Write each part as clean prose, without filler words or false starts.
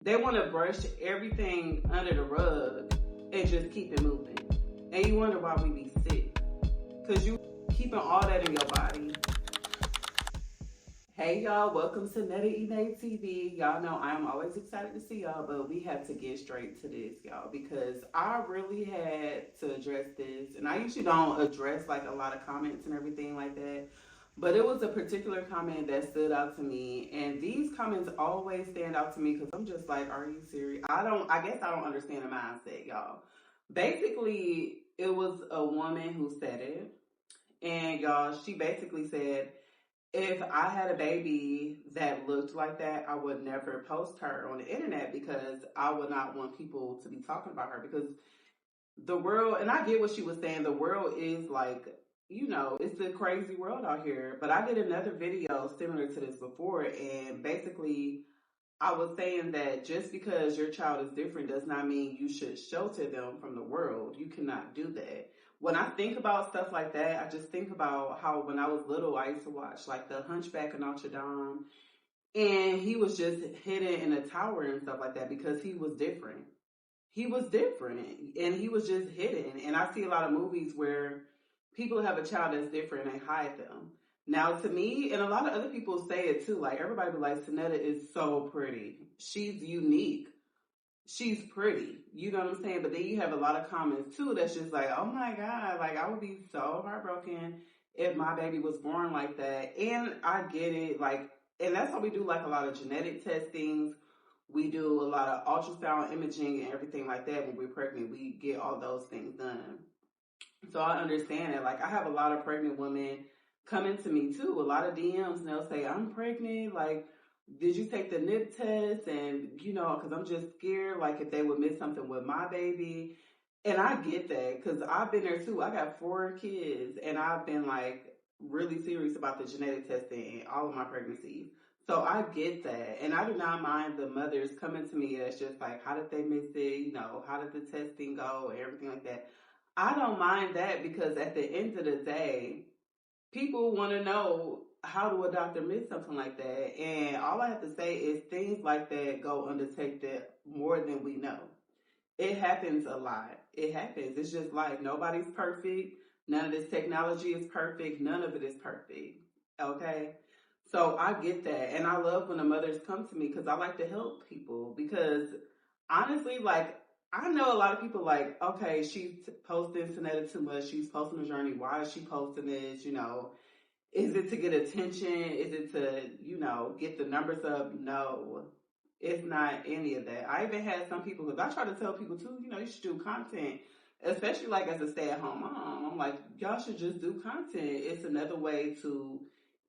They want to brush everything under the rug and just keep it moving. And you wonder why we be sick. Because you keeping all that in your body. Hey y'all, welcome to Netta Ine TV. Y'all know I am always excited to see y'all, but we have to get straight to this, y'all, because I really had to address this. And I usually don't address like a lot of comments and everything like that. But it was a particular comment that stood out to me. And these comments always stand out to me because I'm just like, are you serious? I guess I don't understand the mindset, y'all. Basically, it was a woman who said it. And y'all, she basically said, if I had a baby that looked like that, I would never post her on the internet because I would not want people to be talking about her. Because the world, and I get what she was saying, the world is like, it's a crazy world out here. But I did another video similar to this before, and basically I was saying that just because your child is different does not mean you should shelter them from the world. You cannot do that. When I think about stuff like that, I just think about how when I was little, I used to watch like the Hunchback of Notre Dame, and he was just hidden in a tower and stuff like that because he was different. He was different, and he was just hidden. And I see a lot of movies where people have a child that's different and they hide them. Now, to me, and a lot of other people say it too, like everybody be like, Sanetta is so pretty. She's unique. She's pretty. You know what I'm saying? But then you have a lot of comments too that's just like, oh my God, like I would be so heartbroken if my baby was born like that. And I get it, like, and that's why we do like a lot of genetic testings. We do a lot of ultrasound imaging and everything like that when we're pregnant. We get all those things done. So I understand it. Like I have a lot of pregnant women coming to me too, a lot of DMs, and they'll say, I'm pregnant, like, did you take the nip test? And, because I'm just scared, like, if they would miss something with my baby. And I get that, because I've been there too. I got 4 kids, and I've been, like, really serious about the genetic testing in all of my pregnancies. So I get that. And I do not mind the mothers coming to me that's just like, how did they miss it? How did the testing go? And everything like that. I don't mind that because at the end of the day, people want to know, how do a doctor miss something like that? And all I have to say is things like that go undetected more than we know. It happens a lot. It happens. It's just like nobody's perfect. None of this technology is perfect. None of it is perfect. Okay? So I get that. And I love when the mothers come to me because I like to help people. Because honestly, like, I know a lot of people like, okay, she's posting Sanetta too much. She's posting the journey. Why is she posting this? Is it to get attention? Is it to, get the numbers up? No, it's not any of that. I even had some people, because I try to tell people too, you should do content, especially like as a stay-at-home mom. I'm like, y'all should just do content. It's another way to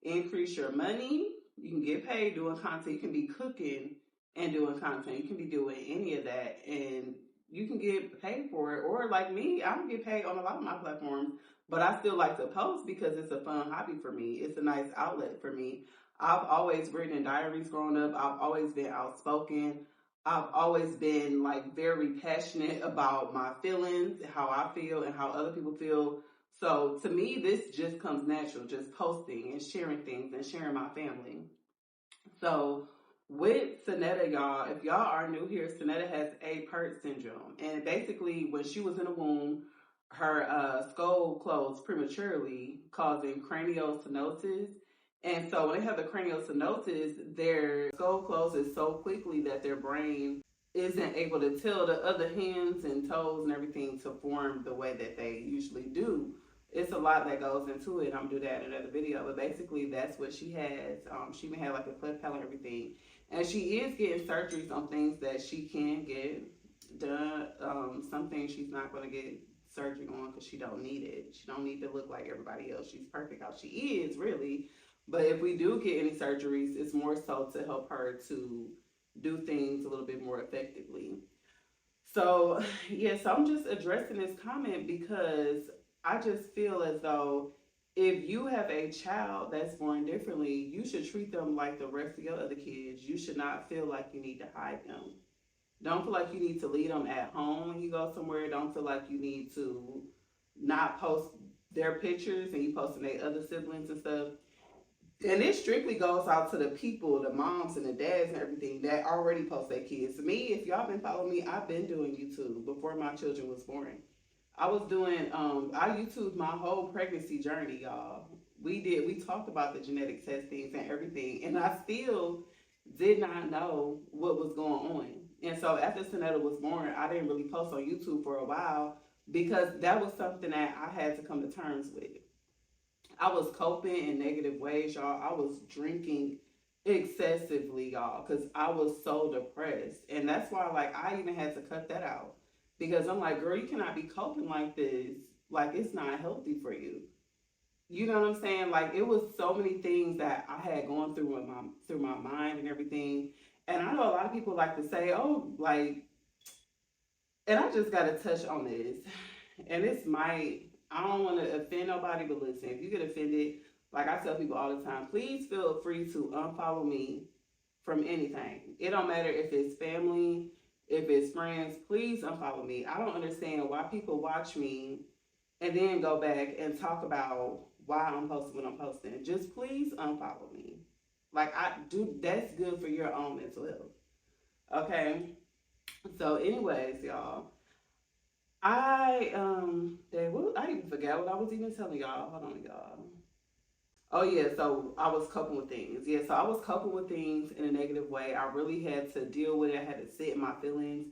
increase your money. You can get paid doing content. You can be cooking and doing content. You can be doing any of that, and you can get paid for it. Or like me, I don't get paid on a lot of my platforms, but I still like to post because it's a fun hobby for me. It's a nice outlet for me. I've always written in diaries growing up. I've always been outspoken. I've always been like very passionate about my feelings, how I feel and how other people feel. So to me, this just comes natural, just posting and sharing things and sharing my family. So with Sanetta, y'all, if y'all are new here, Sanetta has Apert syndrome. And basically, when she was in the womb, her skull closed prematurely, causing craniosinosis. And so when they have the craniosinosis, their skull closes so quickly that their brain isn't able to tell the other hands and toes and everything to form the way that they usually do. It's a lot that goes into it. I'm gonna do that in another video, but basically that's what she has. She even had like a cleft palate and everything, and she is getting surgeries on things that she can get done. Some things she's not gonna get surgery on because she don't need it. She don't need to look like everybody else. She's perfect how she is, really. But if we do get any surgeries, it's more so to help her to do things a little bit more effectively. So, yes, I'm just addressing this comment because I just feel as though if you have a child that's born differently, you should treat them like the rest of your other kids. You should not feel like you need to hide them. Don't feel like you need to leave them at home when you go somewhere. Don't feel like you need to not post their pictures and you posting their other siblings and stuff. And it strictly goes out to the people, the moms and the dads and everything that already post their kids. Me, if y'all been following me, I've been doing YouTube before my children was born. I was doing I YouTubed my whole pregnancy journey, y'all. We talked about the genetic testings and everything, and I still did not know what was going on. And so after Sanetta was born, I didn't really post on YouTube for a while because that was something that I had to come to terms with. I was coping in negative ways, y'all. I was drinking excessively, y'all, because I was so depressed. And that's why, like, I even had to cut that out because I'm like, girl, you cannot be coping like this. Like, it's not healthy for you. You know what I'm saying? Like, it was so many things that I had going through my mind and everything. And I know a lot of people like to say, oh, like, and I just got to touch on this. And this might, I don't want to offend nobody, but listen, if you get offended, like I tell people all the time, please feel free to unfollow me from anything. It don't matter if it's family, if it's friends, please unfollow me. I don't understand why people watch me and then go back and talk about why I'm posting what I'm posting. Just please unfollow me. Like I do, that's good for your own mental health. Okay. So, anyways, y'all, I even forgot what I was even telling y'all. Hold on, y'all. Oh yeah, so I was coping with things. Yeah, so I was coping with things in a negative way. I really had to deal with it. I had to sit in my feelings.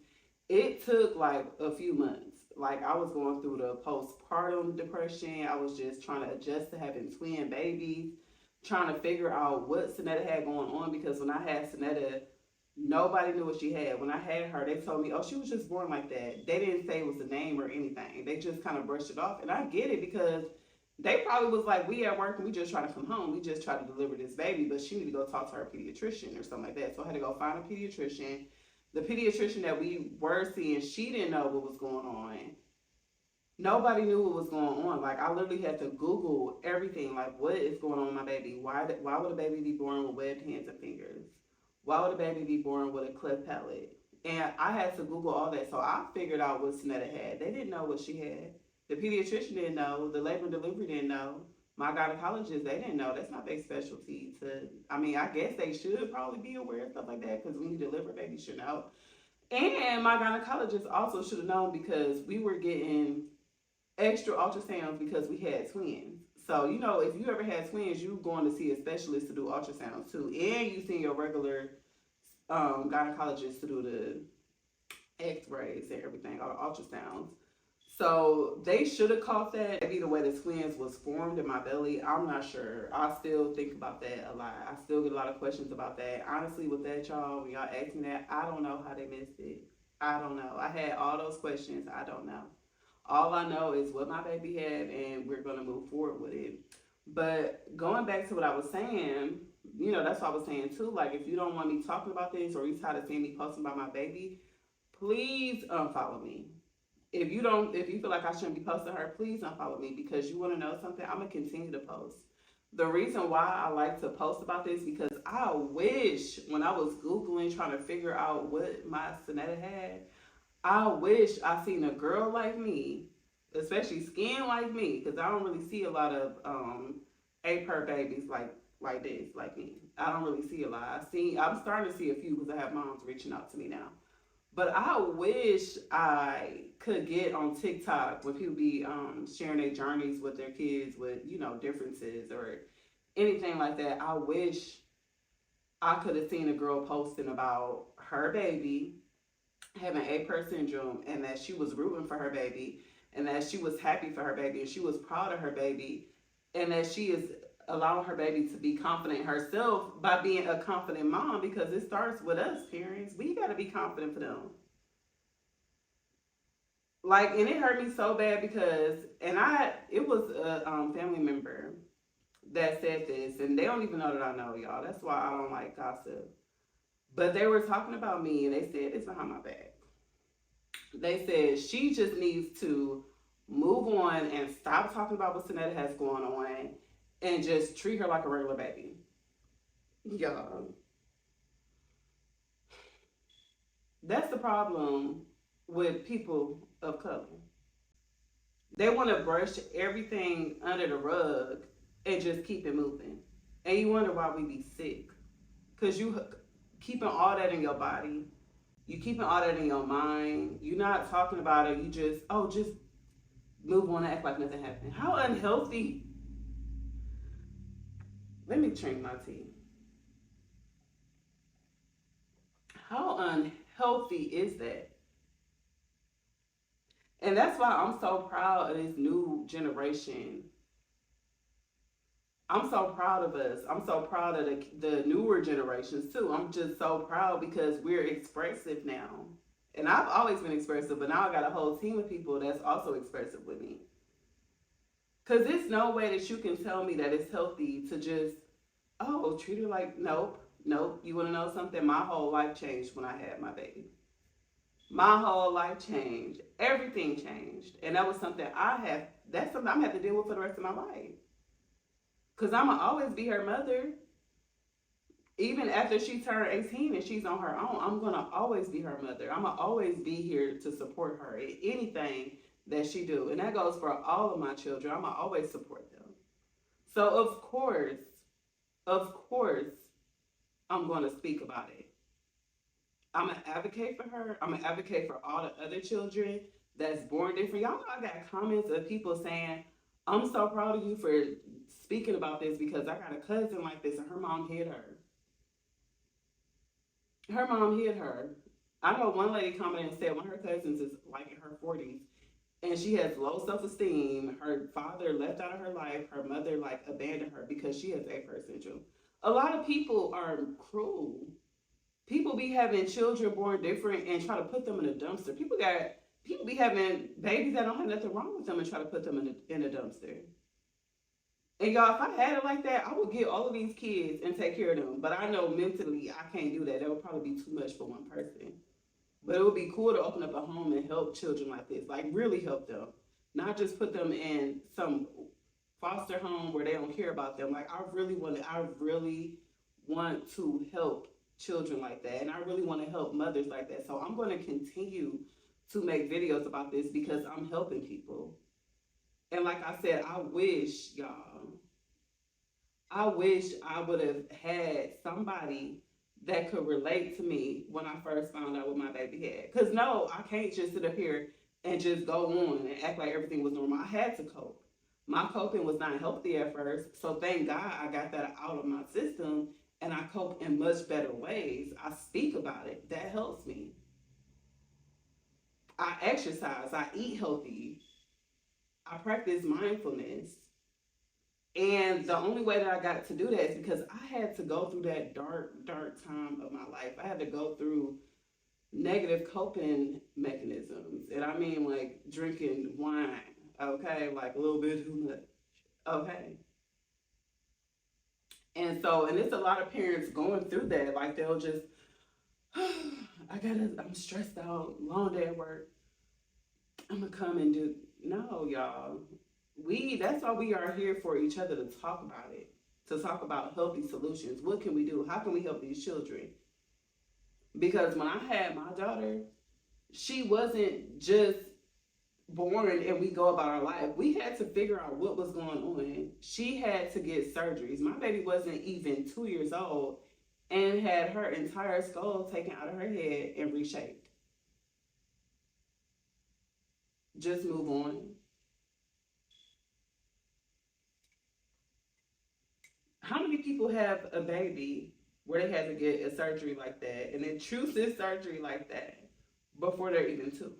It took like a few months. Like I was going through the postpartum depression. I was just trying to adjust to having twin babies, trying to figure out what Sanetta had going on because when I had Sanetta, nobody knew what she had. When I had her, they told me, oh, she was just born like that. They didn't say it was a name or anything. They just kind of brushed it off. And I get it because they probably was like, we at work and we just trying to come home. We just try to deliver this baby, but she need to go talk to her pediatrician or something like that. So I had to go find a pediatrician. The pediatrician that we were seeing, she didn't know what was going on. Nobody knew what was going on. Like I literally had to Google everything. Like what is going on with my baby? Why would a baby be born with webbed hands and fingers? Why would a baby be born with a cleft palate? And I had to Google all that. So I figured out what Sanetta had. They didn't know what she had. The pediatrician didn't know. The labor and delivery didn't know. My gynecologist, they didn't know. That's not their specialty. I mean, I guess they should probably be aware of stuff like that because when you deliver, babies should know. And my gynecologist also should have known because we were getting extra ultrasounds because we had twins. So, you know, if you ever had twins, you going to see a specialist to do ultrasounds too. And you see your regular gynecologist to do the x-rays and everything, or ultrasounds. So they should have caught that. Maybe the way the twins was formed in my belly, I'm not sure. I still think about that a lot. I still get a lot of questions about that. Honestly, with that, y'all, when y'all ask me that, I don't know how they missed it. I don't know. I had all those questions. I don't know. All I know is what my baby had, and we're gonna move forward with it. But going back to what I was saying, you know, that's what I was saying too. Like, if you don't want me talking about this, or you tired of seeing me posting about my baby, please unfollow me. If you feel like I shouldn't be posting her, please unfollow me because you want to know something. I'm gonna continue to post. The reason why I like to post about this because I wish when I was googling trying to figure out what my Sanetta had, I wish I seen a girl like me, especially skin like me, because I don't really see a lot of Apert babies like this, like me. I don't really see a lot. I'm starting to see a few because I have moms reaching out to me now. But I wish I could get on TikTok when people be sharing their journeys with their kids with, you know, differences or anything like that. I wish I could have seen a girl posting about her baby having Apert syndrome and that she was rooting for her baby and that she was happy for her baby and she was proud of her baby and that she is allowing her baby to be confident herself by being a confident mom because it starts with us parents. We got to be confident for them. Like, and it hurt me so bad because, it was a family member that said this, and they don't even know that I know y'all. That's why I don't like gossip. But they were talking about me, and they said it's behind my back. They said she just needs to move on and stop talking about what Sanetta has going on, and just treat her like a regular baby. Y'all, that's the problem with people of color. They want to brush everything under the rug and just keep it moving. And you wonder why we be sick. Because you keeping all that in your body. You keeping all that in your mind. You're not talking about it. You just, oh, just move on and act like nothing happened. How unhealthy. Let me drink my tea. How unhealthy is that? And that's why I'm so proud of this new generation. I'm so proud of us. I'm so proud of the newer generations too. I'm just so proud because we're expressive now. And I've always been expressive, but now I got a whole team of people that's also expressive with me. Because there's no way that you can tell me that it's healthy to just, oh, treat her like, nope, nope. You want to know something? My whole life changed when I had my baby. My whole life changed. Everything changed. And that was something that's something I'm going to have to deal with for the rest of my life. Because I'm going to always be her mother. Even after she turned 18 and she's on her own, I'm going to always be her mother. I'm going to always be here to support her in anything that she do. And that goes for all of my children. I'm going to always support them. So, of course, I'm going to speak about it. I'm going to advocate for her. I'm going to advocate for all the other children that's born different. Y'all know I got comments of people saying, I'm so proud of you for speaking about this because I got a cousin like this and her mom hid her. Her mom hid her. I know one lady commented and said one of her cousins is like in her 40s and she has low self-esteem. Her father left out of her life. Her mother like abandoned her because she has Apert syndrome. A lot of people are cruel. People be having children born different and try to put them in a dumpster. People be having babies that don't have nothing wrong with them and try to put them in a dumpster. And y'all, if I had it like that, I would get all of these kids and take care of them. But I know mentally I can't do that. That would probably be too much for one person. But it would be cool to open up a home and help children like this. Like really help them. Not just put them in some foster home where they don't care about them. Like I really want to help children like that. And I really want to help mothers like that. So I'm going to continue to make videos about this because I'm helping people. And like I said, I wish I would have had somebody that could relate to me when I first found out what my baby had. Because no, I can't just sit up here and just go on and act like everything was normal. I had to cope. My coping was not healthy at first. So thank God I got that out of my system and I cope in much better ways. I speak about it. That helps me. I exercise. I eat healthy. I practice mindfulness. And the only way that I got to do that is because I had to go through that dark, dark time of my life. I had to go through negative coping mechanisms. And I mean like drinking wine, okay? Like a little bit too much, okay? And it's a lot of parents going through that. Like they'll just, I'm stressed out, long day at work. I'm gonna come and do, no, y'all. That's why we are here for each other to talk about it, to talk about healthy solutions. What can we do? How can we help these children? Because when I had my daughter, she wasn't just born and we go about our life. We had to figure out what was going on. She had to get surgeries. My baby wasn't even 2 years old and had her entire skull taken out of her head and reshaped. Just move on. How many people have a baby where they had to get a surgery like that and then choose this surgery like that before they're even 2?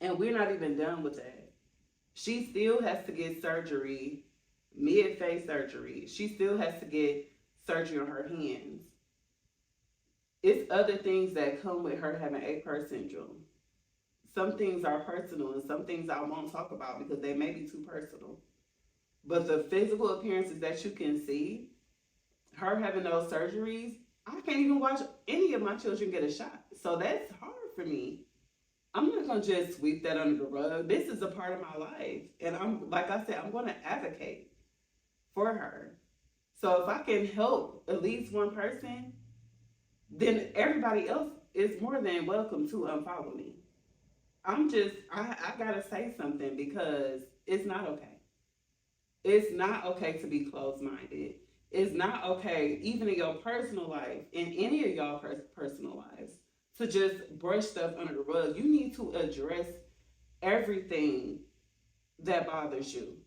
And we're not even done with that. She still has to get surgery, mid-face surgery. She still has to get surgery on her hands. It's other things that come with her having Apert syndrome. Some things are personal and some things I won't talk about because they may be too personal. But the physical appearances that you can see, her having those surgeries, I can't even watch any of my children get a shot. So that's hard for me. I'm not going to just sweep that under the rug. This is a part of my life. And like I said, I'm going to advocate for her. So if I can help at least one person, then everybody else is more than welcome to unfollow me. I gotta say something because it's not okay. It's not okay to be closed minded. It's not okay, even in your personal life, in any of y'all personal lives, to just brush stuff under the rug. You need to address everything that bothers you.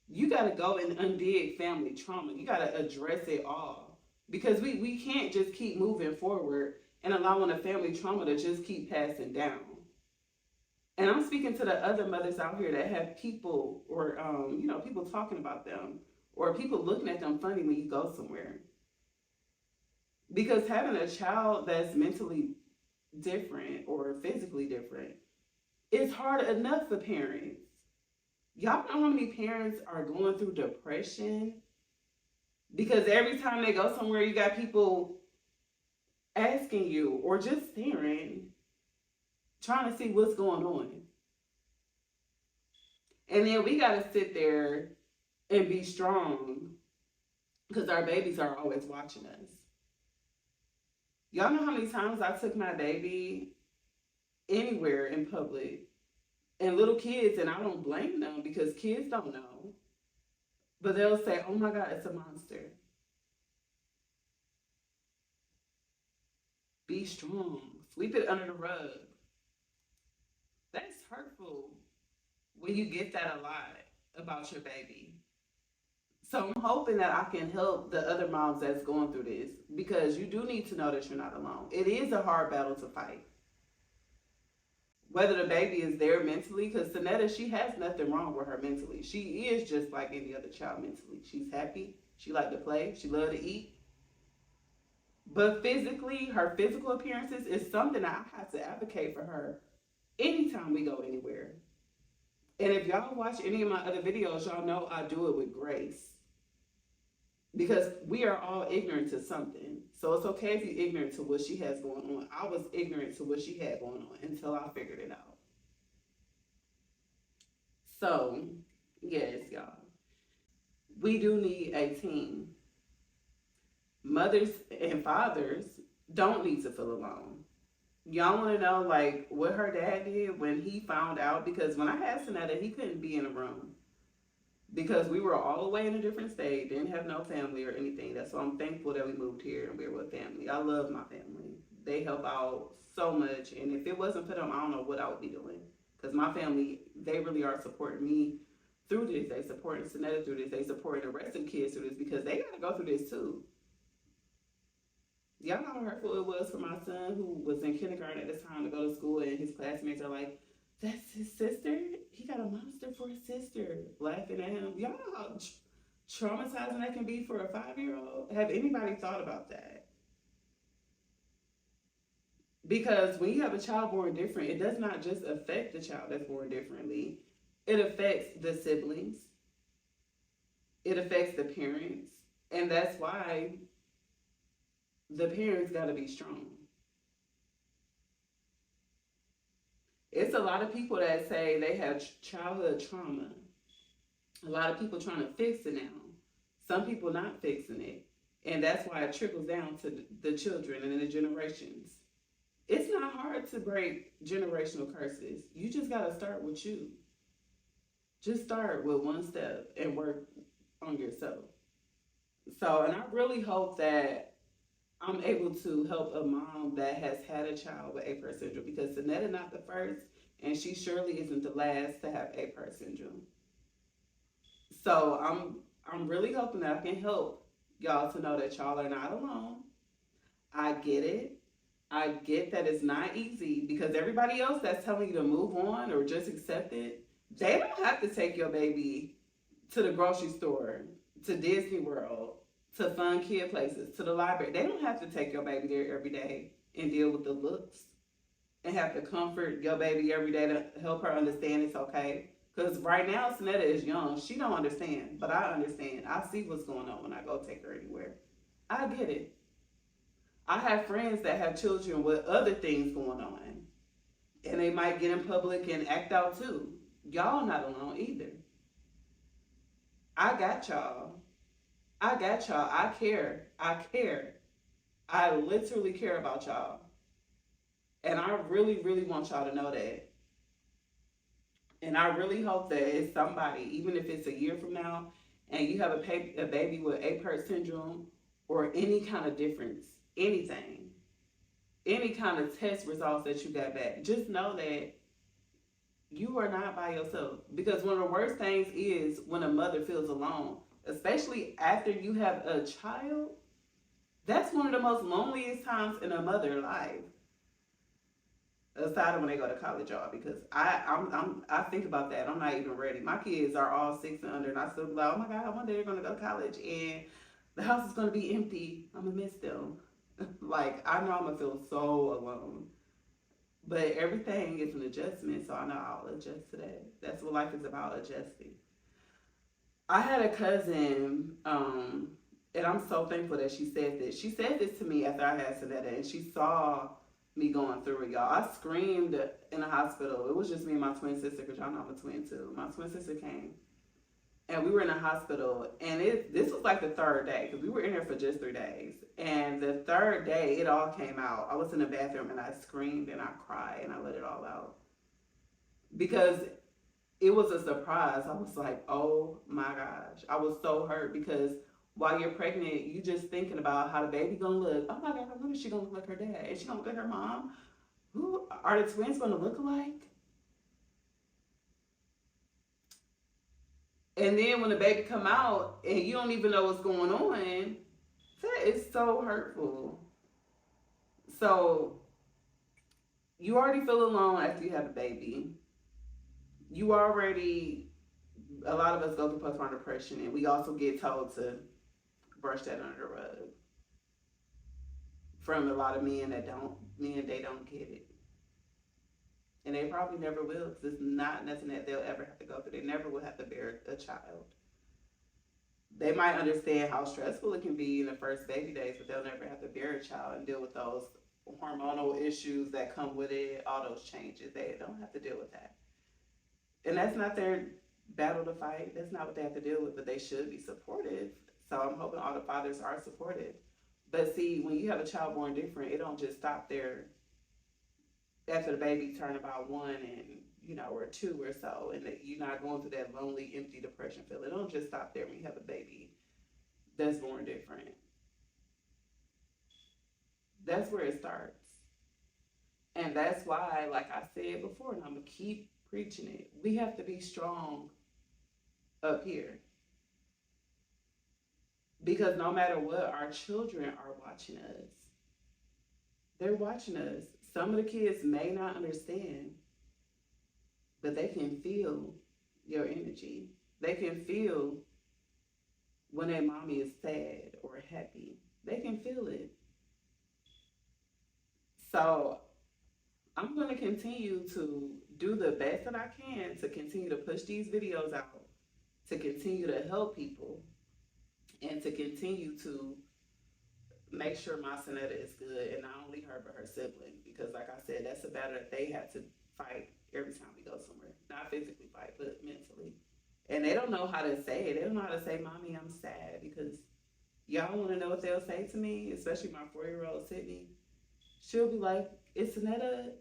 You got to go and undig family trauma. You got to address it all because we can't just keep moving forward and allowing the family trauma to just keep passing down. And I'm speaking to the other mothers out here that have people or people talking about them or people looking at them funny when you go somewhere. Because having a child that's mentally different or physically different is hard enough for parents. Y'all know how many parents are going through depression because every time they go somewhere, you got people asking you or just staring, trying to see what's going on. And then we got to sit there and be strong because our babies are always watching us. Y'all know how many times I took my baby anywhere in public and little kids, and I don't blame them because kids don't know, but they'll say, oh my God, it's a monster. Be strong. Sweep it under the rug. That's hurtful when you get that a lot about your baby. So I'm hoping that I can help the other moms that's going through this because you do need to know that you're not alone. It is a hard battle to fight. Whether the baby is there mentally, because Sanetta, she has nothing wrong with her mentally. She is just like any other child mentally. She's happy. She like to play. She love to eat. But physically, her physical appearances is something I have to advocate for her anytime we go anywhere. And if y'all watch any of my other videos, y'all know I do it with grace. Because we are all ignorant to something. So it's okay if you're ignorant to what she has going on. I was ignorant to what she had going on until I figured it out. So, yes, y'all. We do need a team. Mothers and fathers don't need to feel alone. Y'all want to know like what her dad did when he found out? Because when I had Sanetta, he couldn't be in a room because we were all the way in a different state, didn't have no family or anything. That's why I'm thankful that we moved here and we're with family. I love my family. They help out so much, and if it wasn't for them, I don't know what I would be doing. Because my family, they really are supporting me through this. They supporting Sanetta through this. They supporting the rest of the kids through this because they got to go through this too. Y'all know how hurtful it was for my son who was in kindergarten at this time to go to school and his classmates are like, that's his sister? He got a monster for a sister. Laughing at him. Y'all know how traumatizing that can be for a 5-year-old? Have anybody thought about that? Because when you have a child born different, it does not just affect the child that's born differently. It affects the siblings. It affects the parents. And that's why the parents got to be strong. It's a lot of people that say they have childhood trauma. A lot of people trying to fix it now. Some people not fixing it. And that's why it trickles down to the children and the generations. It's not hard to break generational curses. You just got to start with you. Just start with one step and work on yourself. So, and I really hope that I'm able to help a mom that has had a child with Apert syndrome because Sanetta not the first, and she surely isn't the last to have Apert syndrome. So I'm really hoping that I can help y'all to know that y'all are not alone. I get it. I get that it's not easy because everybody else that's telling you to move on or just accept it, they don't have to take your baby to the grocery store, to Disney World, to fun kid places, to the library. They don't have to take your baby there every day and deal with the looks and have to comfort your baby every day to help her understand it's okay. Because right now, Sanetta is young. She don't understand, but I understand. I see what's going on when I go take her anywhere. I get it. I have friends that have children with other things going on, and they might get in public and act out too. Y'all not alone either. I got y'all. I got y'all. I care. I care. I literally care about y'all. And I really, really want y'all to know that. And I really hope that it's somebody, even if it's a year from now, and you have a baby with Apert syndrome or any kind of difference, anything, any kind of test results that you got back, just know that you are not by yourself. Because one of the worst things is when a mother feels alone, especially after you have a child. That's one of the most loneliest times in a mother's life. Aside of when they go to college, y'all, because I think about that. I'm not even ready. My kids are all 6 and under, and I still be like, oh my god, one day they're gonna go to college, and the house is gonna be empty. I'm gonna miss them. Like I know I'm gonna feel so alone. But everything is an adjustment, so I know I'll adjust to that. That's what life is about, adjusting. I had a cousin, and I'm so thankful that she said this. She said this to me after I had Sanetta, and she saw me going through it, y'all. I screamed in the hospital. It was just me and my twin sister, because y'all know I'm a twin too. My twin sister came, and we were in the hospital, and this was like the third day, because we were in there for just 3 days. And the third day, it all came out. I was in the bathroom, and I screamed, and I cried, and I let it all out. Because it was a surprise. I was like, oh my gosh. I was so hurt because while you're pregnant, you just thinking about how the baby gonna look. Oh my god, what is she gonna look like her dad? Is she gonna look like her mom? Who are the twins gonna look like? And then when the baby come out and you don't even know what's going on, that is so hurtful. So you already feel alone after you have a baby. You already, a lot of us go through postpartum depression, and we also get told to brush that under the rug from a lot of men, they don't get it. And they probably never will, because it's not nothing that they'll ever have to go through. They never will have to bear a child. They might understand how stressful it can be in the first baby days, but they'll never have to bear a child and deal with those hormonal issues that come with it, all those changes. They don't have to deal with that. And that's not their battle to fight. That's not what they have to deal with, but they should be supportive. So I'm hoping all the fathers are supportive. But see, when you have a child born different, it don't just stop there after the baby turn about 1 and or 2 or so, and that you're not going through that lonely, empty depression feeling. It don't just stop there when you have a baby that's born different. That's where it starts. And that's why, like I said before, and I'm gonna keep preaching it, we have to be strong up here. Because no matter what, our children are watching us. They're watching us. Some of the kids may not understand, but they can feel your energy. They can feel when their mommy is sad or happy. They can feel it. So I'm going to continue to do the best that I can to continue to push these videos out, to continue to help people, and to continue to make sure my Sanetta is good, and not only her, but her sibling. Because like I said, that's a battle that they have to fight every time we go somewhere. Not physically fight, but mentally. And they don't know how to say it. They don't know how to say, Mommy, I'm sad. Because y'all want to know what they'll say to me, especially my 4-year-old Sydney. She'll be like, is Sanetta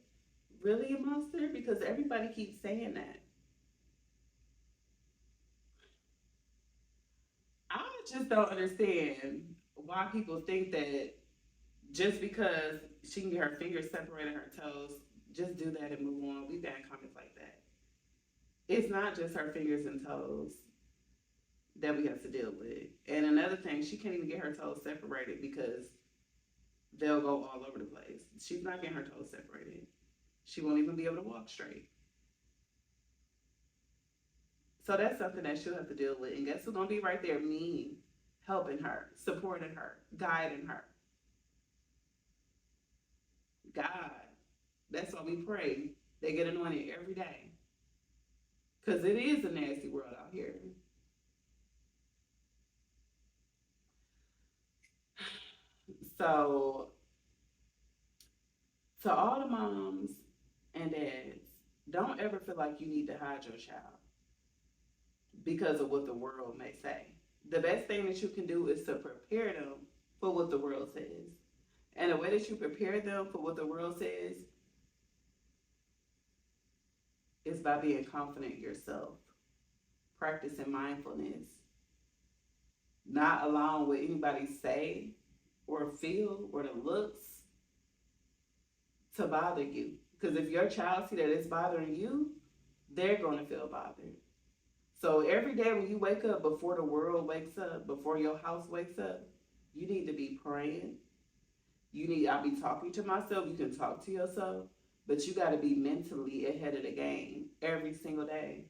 really a monster? Because everybody keeps saying that. I just don't understand why people think that just because she can get her fingers separated, her toes, just do that and move on. We've gotten comments like that. It's not just her fingers and toes that we have to deal with. And another thing, she can't even get her toes separated because they'll go all over the place. She's not getting her toes separated. She won't even be able to walk straight. So that's something that she'll have to deal with. And guess who's going to be right there? Me, helping her, supporting her, guiding her. God. That's why we pray. They get anointed every day. Because it is a nasty world out here. So, to all the moms and dads, don't ever feel like you need to hide your child because of what the world may say. The best thing that you can do is to prepare them for what the world says. And the way that you prepare them for what the world says It's by being confident in yourself, practicing mindfulness, not allowing what anybody say or feel or the looks to bother you. Because if your child see that it's bothering you, they're going to feel bothered. So every day when you wake up, before the world wakes up, before your house wakes up, you need to be praying. I'll be talking to myself. You can talk to yourself, but you got to be mentally ahead of the game every single day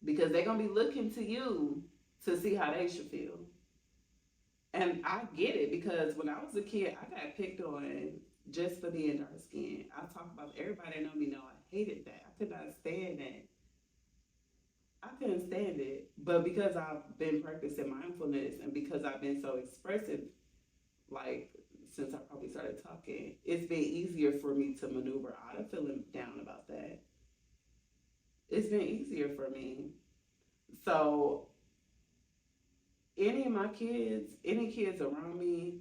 because they're going to be looking to you to see how they should feel. And I get it because when I was a kid, I got picked on just for being dark skinned. I talk about everybody that know me know I hated that. I could not stand that. I couldn't stand it. But because I've been practicing mindfulness and because I've been so expressive, like since I probably started talking, it's been easier for me to maneuver out of feeling down about that. It's been easier for me. So any of my kids, any kids around me,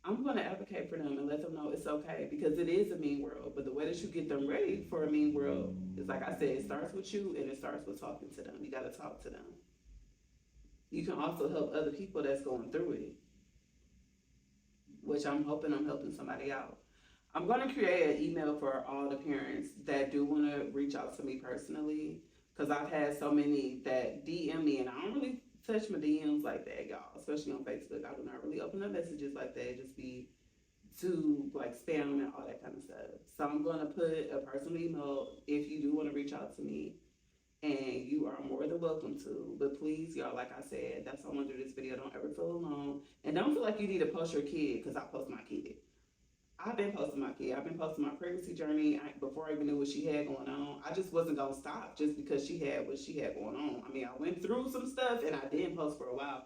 I'm going to advocate for them and let them know it's okay because it is a mean world. But the way that you get them ready for a mean world is, like I said, it starts with you and it starts with talking to them. You got to talk to them. You can also help other people that's going through it, which I'm hoping I'm helping somebody out. I'm going to create an email for all the parents that do want to reach out to me personally because I've had so many that DM me and I don't really touch my DMs like that, y'all, especially on Facebook. I do not really open up messages like that. It just be to like spam and all that kind of stuff. So I'm going to put a personal email if you do want to reach out to me and you are more than welcome to. But please, y'all, like I said, that's why I want to do this video. Don't ever feel alone. And don't feel like you need to post your kid because I post my kid. I've been posting my kid. I've been posting my pregnancy journey before I even knew what she had going on. I just wasn't going to stop just because she had what she had going on. I mean, I went through some stuff and I didn't post for a while.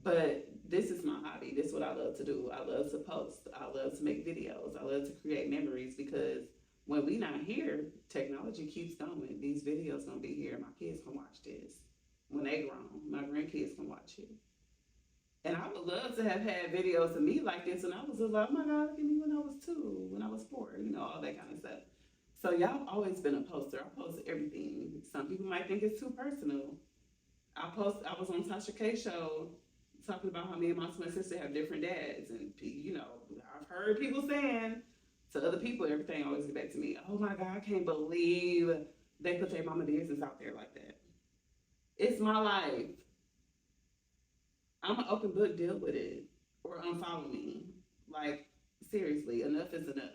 But this is my hobby. This is what I love to do. I love to post. I love to make videos. I love to create memories because when we not here, technology keeps going. These videos gonna be here. My kids can watch this. When they grown, my grandkids can watch it. And I would love to have had videos of me like this, and I was just like, oh my God, look at me when I was 2, when I was 4, all that kind of stuff. So y'all have always been a poster. I post everything. Some people might think it's too personal. I was on Tasha K show talking about how me and my twin sister have different dads, and I've heard people saying to other people, everything always get back to me. Oh my God, I can't believe they put their mama business out there like that. It's my life. I'm an open book, deal with it. Or unfollow me. Like, seriously, enough is enough.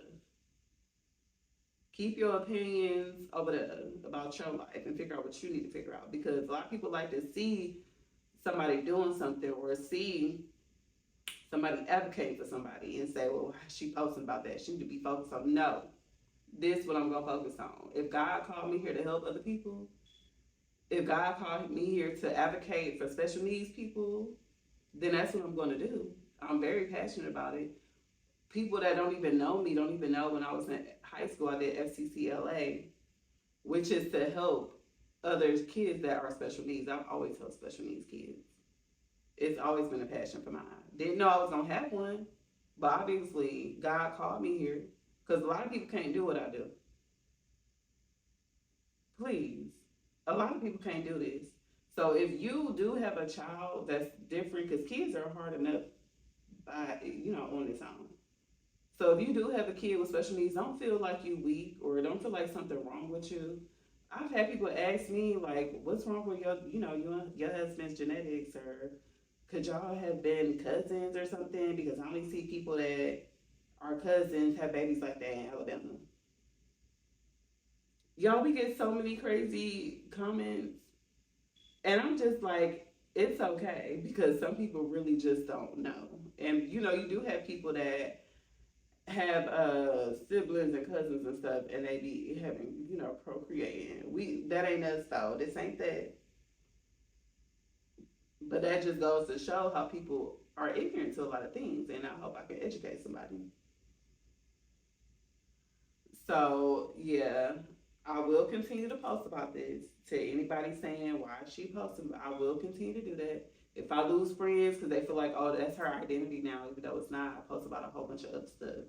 Keep your opinions over there about your life and figure out what you need to figure out. Because a lot of people like to see somebody doing something or see somebody advocating for somebody and say, well, why is she posting about that? She need to be focused on, no, this is what I'm going to focus on. If God called me here to help other people, if God called me here to advocate for special needs people, then that's what I'm going to do. I'm very passionate about it. People that don't even know me don't even know when I was in high school, I did FCCLA, which is to help other kids that are special needs. I've always helped special needs kids. It's always been a passion for mine. Didn't know I was going to have one, but obviously God called me here because a lot of people can't do what I do. Please. A lot of people can't do this. So if you do have a child that's different, because kids are hard enough on its own. So if you do have a kid with special needs, don't feel like you weak or don't feel like something wrong with you. I've had people ask me like, what's wrong with your husband's genetics, or could y'all have been cousins or something? Because I only see people that are cousins have babies like that in Alabama. Y'all, we get so many crazy comments. And I'm just like, it's okay because some people really just don't know. And you do have people that have siblings and cousins and stuff and they be having, procreating. That ain't us though. This ain't that. But that just goes to show how people are ignorant to a lot of things, and I hope I can educate somebody. So yeah, I will continue to post about this. To anybody saying why is she posting, I will continue to do that. If I lose friends because they feel like, oh, that's her identity now, even though it's not, I post about a whole bunch of other stuff.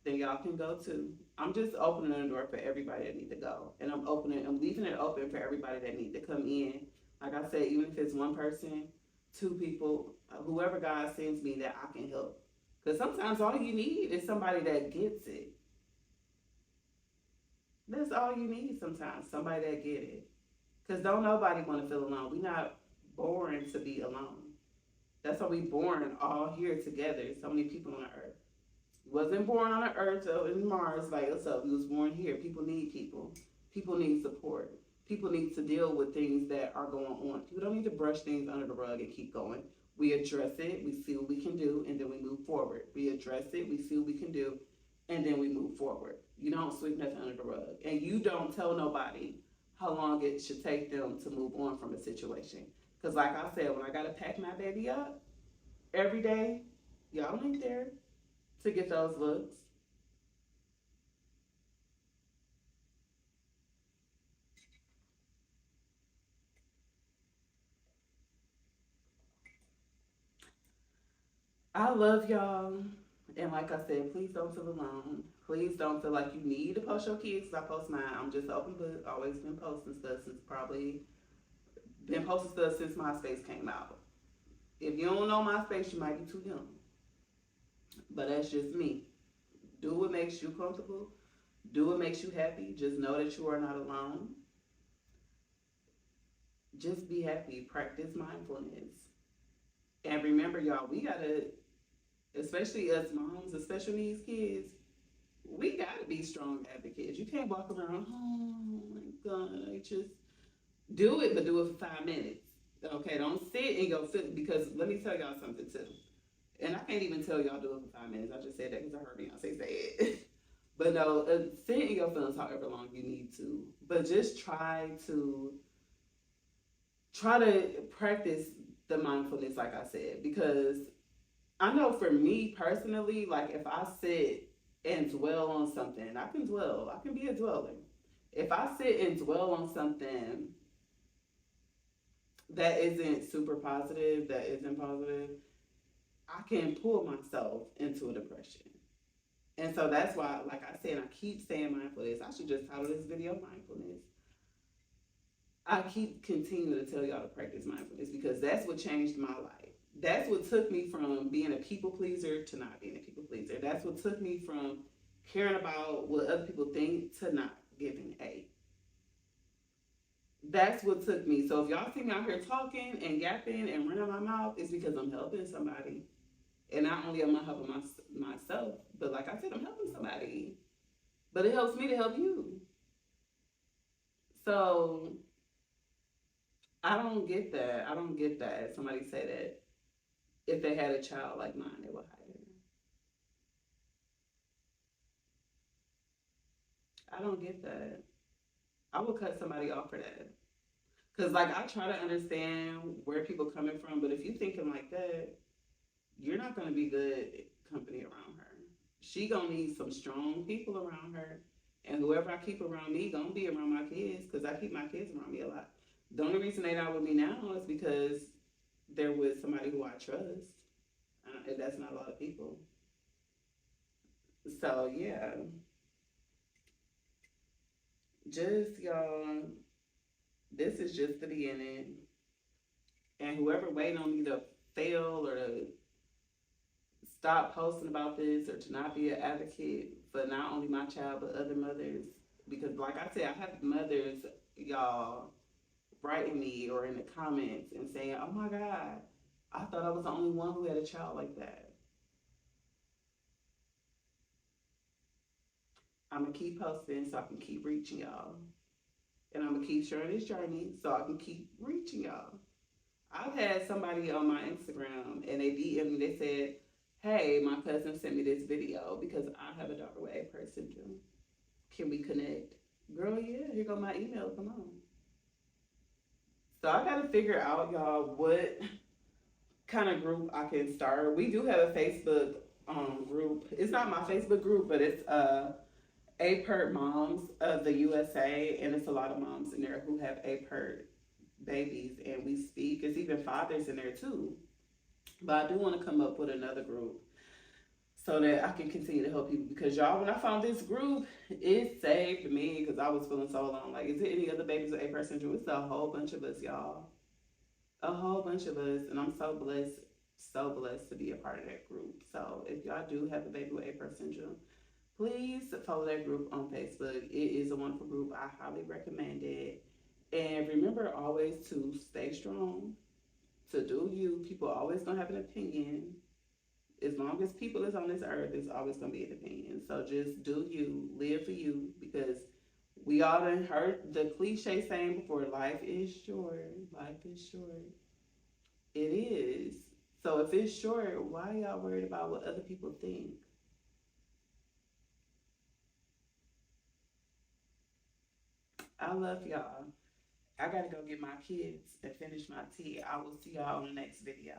then y'all can go too. I'm just opening the door for everybody that need to go, and I'm leaving it open for everybody that need to come in. Like I said, even if it's one person, two people, whoever God sends me that I can help. Because sometimes all you need is somebody that gets it. That's all you need sometimes, somebody that get it. Because don't nobody want to feel alone. We not born to be alone. That's why we born all here together. So many people on the earth. Wasn't born on the earth or in Mars like us up. We was born here. People need people. People need support. People need to deal with things that are going on. People don't need to brush things under the rug and keep going. We address it, we see what we can do, and then we move forward. We address it, we see what we can do, and then we move forward. You don't sweep nothing under the rug. And you don't tell nobody how long it should take them to move on from a situation. Because, like I said, when I got to pack my baby up every day, y'all ain't there to get those looks. I love y'all. And like I said, please don't feel alone. Please don't feel like you need to post your kids. I post mine. I'm just open book. Always been posting stuff since probably been posting stuff since MySpace came out. If you don't know MySpace, you might be too young. But that's just me. Do what makes you comfortable. Do what makes you happy. Just know that you are not alone. Just be happy. Practice mindfulness. And remember, y'all, we gotta, especially us moms of special needs kids, we gotta be strong advocates. You can't walk around, oh my God, I just do it, but do it for 5 minutes. Okay, don't sit and go sit because let me tell y'all something too. And I can't even tell y'all do it for 5 minutes. I just said that because I heard Beyonce say it. But no, sit in your feelings however long you need to. But just try to practice the mindfulness, like I said, because I know for me personally, like if I sit and dwell on something, I can dwell. I can be a dweller. If I sit and dwell on something that isn't super positive, that isn't positive, I can pull myself into a depression. And so that's why, like I said, I keep saying mindfulness. I should just title this video mindfulness. I keep continuing to tell y'all to practice mindfulness because that's what changed my life. That's what took me from being a people pleaser to not being a people pleaser. That's what took me from caring about what other people think to not giving a. That's what took me. So if y'all see me out here talking and yapping and running my mouth, it's because I'm helping somebody. And not only am I helping myself, but like I said, I'm helping somebody. But it helps me to help you. So I don't get that. I don't get that. Somebody say that if they had a child like mine, they would hide it. I don't get that. I would cut somebody off for that. Cause like I try to understand where people coming from, but if you thinking like that, you're not gonna be good company around her. She gonna need some strong people around her, and whoever I keep around me gonna be around my kids, cause I keep my kids around me a lot. The only reason they not with me now is because they're with somebody who I trust. And that's not a lot of people. So yeah, just y'all, this is just the beginning. And whoever waiting on me to fail or to stop posting about this or to not be an advocate for not only my child but other mothers, because like I said, I have mothers, y'all, writing me or in the comments and saying, "Oh my God, I thought I was the only one who had a child like that." I'm gonna keep posting so I can keep reaching y'all, and I'm gonna keep sharing this journey so I can keep reaching y'all. I've had somebody on my Instagram and they DM me. They said, "Hey, my cousin sent me this video because I have a daughter with Apert syndrome. Can we connect?" Girl, yeah. Here go my email. Come on. So I gotta figure out, y'all, what kind of group I can start. We do have a Facebook group. It's not my Facebook group, but it's Apert Moms of the USA, and it's a lot of moms in there who have Apert babies, and we speak. It's even fathers in there too. But I do want to come up with another group so that I can continue to help people. Because y'all, when I found this group, it saved me because I was feeling so alone. Like, is there any other babies with Apert syndrome? It's a whole bunch of us, y'all. A whole bunch of us, and I'm so blessed to be a part of that group. So if y'all do have a baby with Apert syndrome, please follow that group on Facebook. It is a wonderful group. I highly recommend it. And remember always to stay strong, to do you. People are always gonna have an opinion. As long as people is on this earth, there's always gonna be an opinion. So just do you, live for you, because we all done heard the cliche saying before: life is short. Life is short. It is. So if it's short, why y'all worried about what other people think? I love y'all. I gotta go get my kids and finish my tea. I will see y'all on the next video.